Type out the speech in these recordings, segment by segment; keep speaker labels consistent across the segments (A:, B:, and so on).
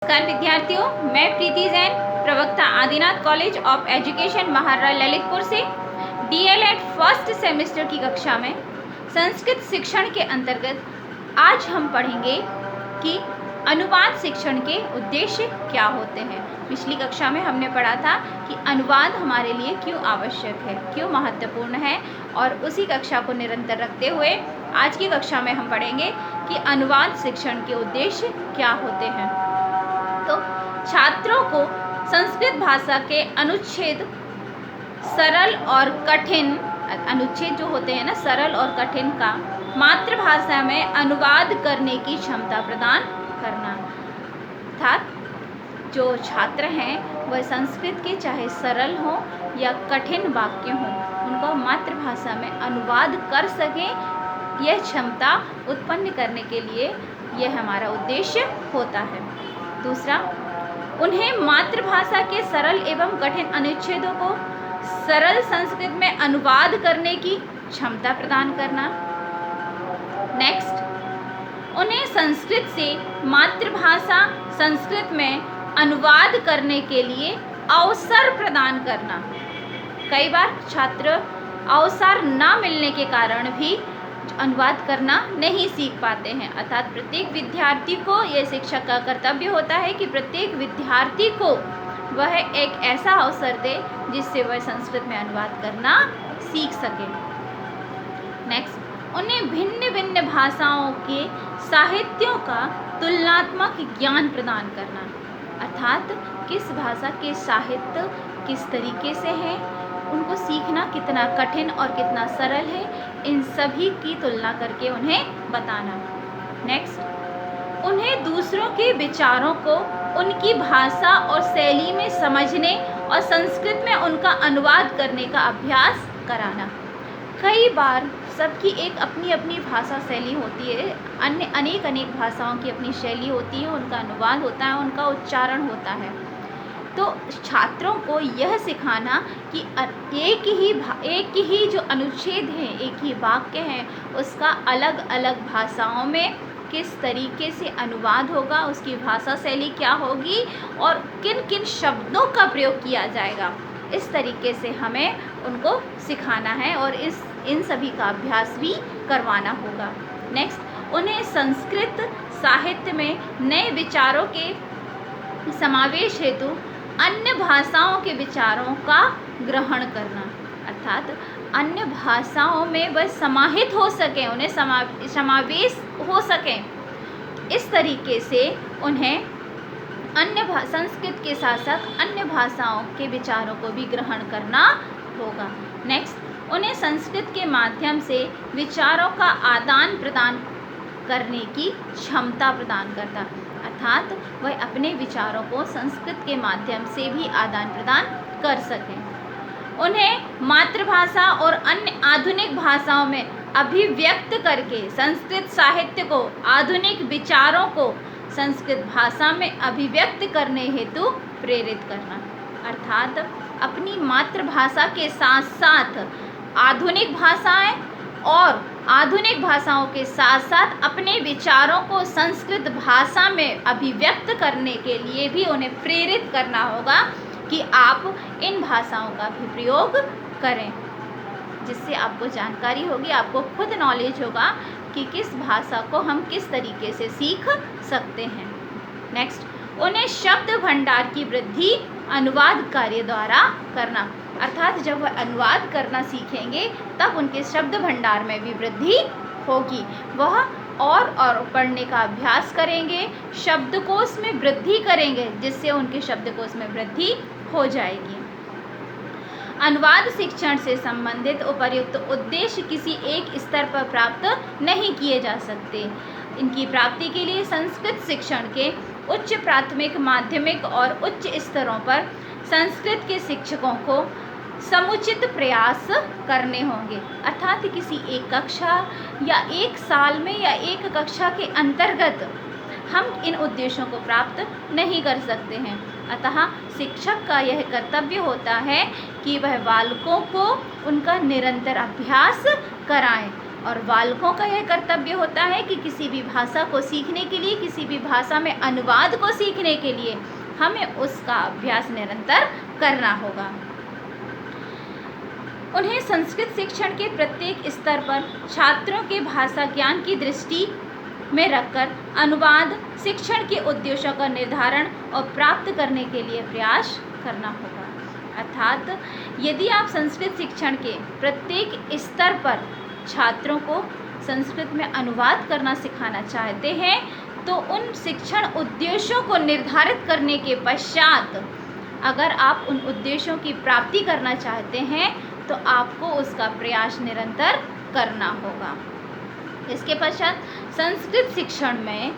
A: नमस्कार विद्यार्थियों, मैं प्रीति जैन, प्रवक्ता आदिनाथ कॉलेज ऑफ एजुकेशन महाराज ललितपुर से डीएलएड फर्स्ट सेमेस्टर की कक्षा में संस्कृत शिक्षण के अंतर्गत आज हम पढ़ेंगे कि अनुवाद शिक्षण के उद्देश्य क्या होते हैं। पिछली कक्षा में हमने पढ़ा था कि अनुवाद हमारे लिए क्यों आवश्यक है, क्यों महत्वपूर्ण है, और उसी कक्षा को निरंतर रखते हुए आज की कक्षा में हम पढ़ेंगे कि अनुवाद शिक्षण के उद्देश्य क्या होते हैं। तो छात्रों को संस्कृत भाषा के अनुच्छेद सरल और कठिन अनुच्छेद जो होते हैं ना, सरल और कठिन का मातृभाषा में अनुवाद करने की क्षमता प्रदान करना। अर्थात जो छात्र हैं वह संस्कृत के चाहे सरल हो या कठिन वाक्य हों, उनको मातृभाषा में अनुवाद कर सकें, यह क्षमता उत्पन्न करने के लिए यह हमारा उद्देश्य होता है। दूसरा, उन्हें मातृभाषा के सरल एवं कठिन अनुच्छेदों को सरल संस्कृत में अनुवाद करने की क्षमता प्रदान करना। नेक्स्ट, उन्हें संस्कृत से मातृभाषा संस्कृत में अनुवाद करने के लिए अवसर प्रदान करना। कई बार छात्र अवसर न मिलने के कारण भी अनुवाद करना नहीं सीख पाते हैं। अर्थात प्रत्येक विद्यार्थी को यह शिक्षक का कर्तव्य होता है कि प्रत्येक विद्यार्थी को वह एक ऐसा अवसर दे जिससे वह संस्कृत में अनुवाद करना सीख सके। नेक्स्ट, उन्हें भिन्न भिन्न भाषाओं के साहित्यों का तुलनात्मक ज्ञान प्रदान करना। अर्थात किस भाषा के साहित्य किस तरीके से हैं, उनको सीखना कितना कठिन और कितना सरल है, इन सभी की तुलना करके उन्हें बताना। नेक्स्ट, उन्हें दूसरों के विचारों को उनकी भाषा और शैली में समझने और संस्कृत में उनका अनुवाद करने का अभ्यास कराना। कई बार सबकी एक अपनी अपनी भाषा शैली होती है, अनेक भाषाओं की अपनी शैली होती है, उनका अनुवाद होता है, उनका उच्चारण होता है। तो छात्रों को यह सिखाना कि एक ही जो अनुच्छेद है, एक ही वाक्य है, उसका अलग अलग भाषाओं में किस तरीके से अनुवाद होगा, उसकी भाषा शैली क्या होगी और किन किन शब्दों का प्रयोग किया जाएगा, इस तरीके से हमें उनको सिखाना है और इन सभी का अभ्यास भी करवाना होगा। नेक्स्ट, उन्हें संस्कृत साहित्य में नए विचारों के समावेश हेतु अन्य भाषाओं के विचारों का ग्रहण करना। अर्थात अन्य भाषाओं में वह समाहित हो सकें, उन्हें समावेश हो सकें, इस तरीके से उन्हें संस्कृत के साथ साथ अन्य भाषाओं के विचारों को भी ग्रहण करना होगा। नेक्स्ट, उन्हें संस्कृत के माध्यम से विचारों का आदान प्रदान करने की क्षमता प्रदान करता। अर्थात वह अपने विचारों को संस्कृत के माध्यम से भी आदान प्रदान कर सकें। उन्हें मातृभाषा और अन्य आधुनिक भाषाओं में अभिव्यक्त करके संस्कृत साहित्य को, आधुनिक विचारों को संस्कृत भाषा में अभिव्यक्त करने हेतु प्रेरित करना। अर्थात अपनी मातृभाषा के साथ साथ आधुनिक भाषाएं और आधुनिक भाषाओं के साथ साथ अपने विचारों को संस्कृत भाषा में अभिव्यक्त करने के लिए भी उन्हें प्रेरित करना होगा कि आप इन भाषाओं का भी प्रयोग करें, जिससे आपको जानकारी होगी, आपको खुद नॉलेज होगा कि किस भाषा को हम किस तरीके से सीख सकते हैं। नेक्स्ट, उन्हें शब्द भंडार की वृद्धि अनुवाद कार्य द्वारा करना। अर्थात जब वह अनुवाद करना सीखेंगे तब उनके शब्द भंडार में भी वृद्धि होगी, वह और पढ़ने का अभ्यास करेंगे, शब्दकोश में वृद्धि करेंगे, जिससे उनके शब्दकोश में वृद्धि हो जाएगी। अनुवाद शिक्षण से संबंधित उपर्युक्त उद्देश्य किसी एक स्तर पर प्राप्त नहीं किए जा सकते। इनकी प्राप्ति के लिए संस्कृत शिक्षण के उच्च प्राथमिक, माध्यमिक और उच्च स्तरों पर संस्कृत के शिक्षकों को समुचित प्रयास करने होंगे। अर्थात किसी एक कक्षा या एक साल में या एक कक्षा के अंतर्गत हम इन उद्देश्यों को प्राप्त नहीं कर सकते हैं। अतः शिक्षक का यह कर्तव्य होता है कि वह बालकों को उनका निरंतर अभ्यास कराएं, और बालकों का यह कर्तव्य होता है कि किसी भी भाषा को सीखने के लिए, किसी भी भाषा में अनुवाद को सीखने के लिए हमें उसका अभ्यास निरंतर करना होगा। उन्हें संस्कृत शिक्षण के प्रत्येक स्तर पर छात्रों के भाषा ज्ञान की दृष्टि में रखकर अनुवाद शिक्षण के उद्देश्यों का निर्धारण और प्राप्त करने के लिए प्रयास करना होगा। अर्थात यदि आप संस्कृत शिक्षण के प्रत्येक स्तर पर छात्रों को संस्कृत में अनुवाद करना सिखाना चाहते हैं तो उन शिक्षण उद्देश्यों को निर्धारित करने के पश्चात अगर आप उन उद्देश्यों की प्राप्ति करना चाहते हैं तो आपको उसका प्रयास निरंतर करना होगा। इसके पश्चात संस्कृत शिक्षण में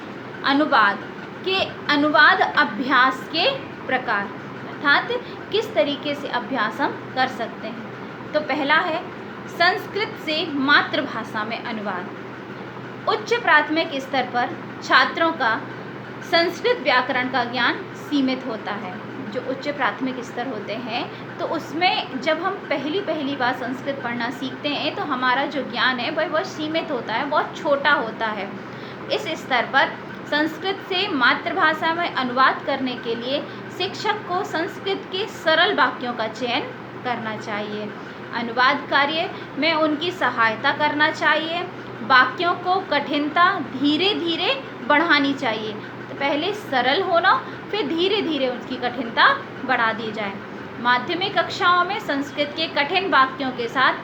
A: अनुवाद अभ्यास के प्रकार अर्थात किस तरीके से अभ्यास हम कर सकते हैं। तो पहला है संस्कृत से मातृभाषा में अनुवाद। उच्च प्राथमिक स्तर पर छात्रों का संस्कृत व्याकरण का ज्ञान सीमित होता है। जो उच्च प्राथमिक स्तर होते हैं तो उसमें जब हम पहली बार संस्कृत पढ़ना सीखते हैं तो हमारा जो ज्ञान है वह बहुत सीमित होता है, बहुत छोटा होता है। इस स्तर पर संस्कृत से मातृभाषा में अनुवाद करने के लिए शिक्षक को संस्कृत के सरल वाक्यों का चयन करना चाहिए। अनुवाद कार्य में उनकी सहायता करना चाहिए। वाक्यों को कठिनता धीरे धीरे बढ़ानी चाहिए। तो पहले सरल होना, फिर धीरे धीरे उसकी कठिनता बढ़ा दी जाए। माध्यमिक कक्षाओं में संस्कृत के कठिन वाक्यों के साथ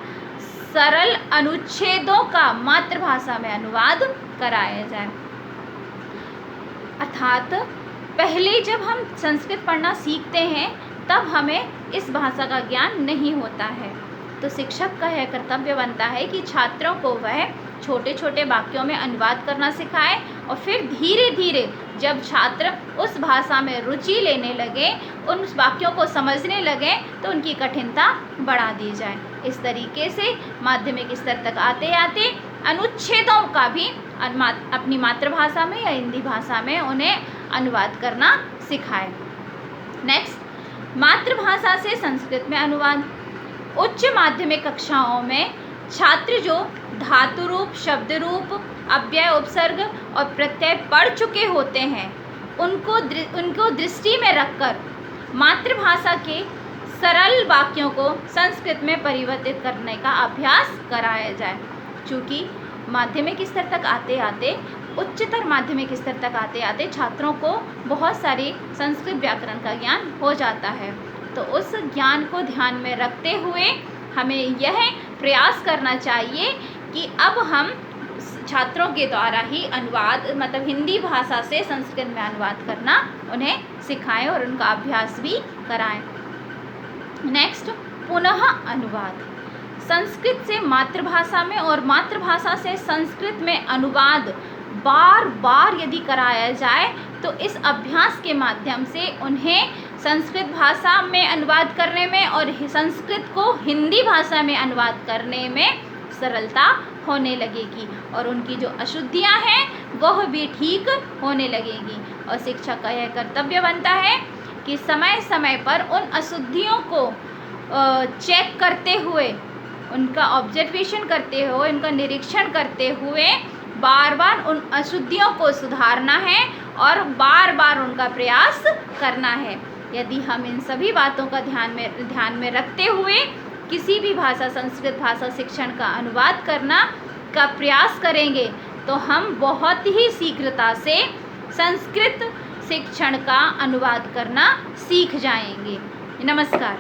A: सरल अनुच्छेदों का मातृभाषा में अनुवाद कराया जाए। अर्थात पहले जब हम संस्कृत पढ़ना सीखते हैं तब हमें इस भाषा का ज्ञान नहीं होता है, तो शिक्षक का यह कर्तव्य बनता है कि छात्रों को वह छोटे छोटे वाक्यों में अनुवाद करना सिखाए और फिर धीरे धीरे जब छात्र उस भाषा में रुचि लेने लगे, उन वाक्यों को समझने लगे तो उनकी कठिनता बढ़ा दी जाए। इस तरीके से माध्यमिक स्तर तक आते आते अनुच्छेदों का भी अपनी मातृभाषा में या हिंदी भाषा में उन्हें अनुवाद करना सिखाए। नेक्स्ट, मातृभाषा से संस्कृत में अनुवाद। उच्च माध्यमिक कक्षाओं में छात्र जो धातु रूप, शब्द रूप, अव्यय, उपसर्ग और प्रत्यय पढ़ चुके होते हैं उनको दृष्टि में रखकर मातृभाषा के सरल वाक्यों को संस्कृत में परिवर्तित करने का अभ्यास कराया जाए। चूँकि माध्यमिक स्तर तक आते आते, उच्चतर माध्यमिक स्तर तक आते आते छात्रों को बहुत सारे संस्कृत व्याकरण का ज्ञान हो जाता है, तो उस ज्ञान को ध्यान में रखते हुए हमें यह प्रयास करना चाहिए कि अब हम छात्रों के द्वारा ही अनुवाद हिंदी भाषा से संस्कृत में अनुवाद करना उन्हें सिखाएं और उनका अभ्यास भी कराएं। नेक्स्ट, पुनः अनुवाद। संस्कृत से मातृभाषा में और मातृभाषा से संस्कृत में अनुवाद बार बार यदि कराया जाए तो इस अभ्यास के माध्यम से उन्हें संस्कृत भाषा में अनुवाद करने में और संस्कृत को हिंदी भाषा में अनुवाद करने में सरलता होने लगेगी और उनकी जो अशुद्धियां हैं वह भी ठीक होने लगेगी। और शिक्षक का यह कर्तव्य बनता है कि समय समय पर उन अशुद्धियों को चेक करते हुए, उनका ऑब्जर्वेशन करते हुए, उनका निरीक्षण करते हुए बार बार उन अशुद्धियों को सुधारना है और बार बार उनका प्रयास करना है। यदि हम इन सभी बातों का ध्यान में रखते हुए किसी भी भाषा, संस्कृत भाषा शिक्षण का अनुवाद करना का प्रयास करेंगे तो हम बहुत ही शीघ्रता से संस्कृत शिक्षण का अनुवाद करना सीख जाएंगे। नमस्कार।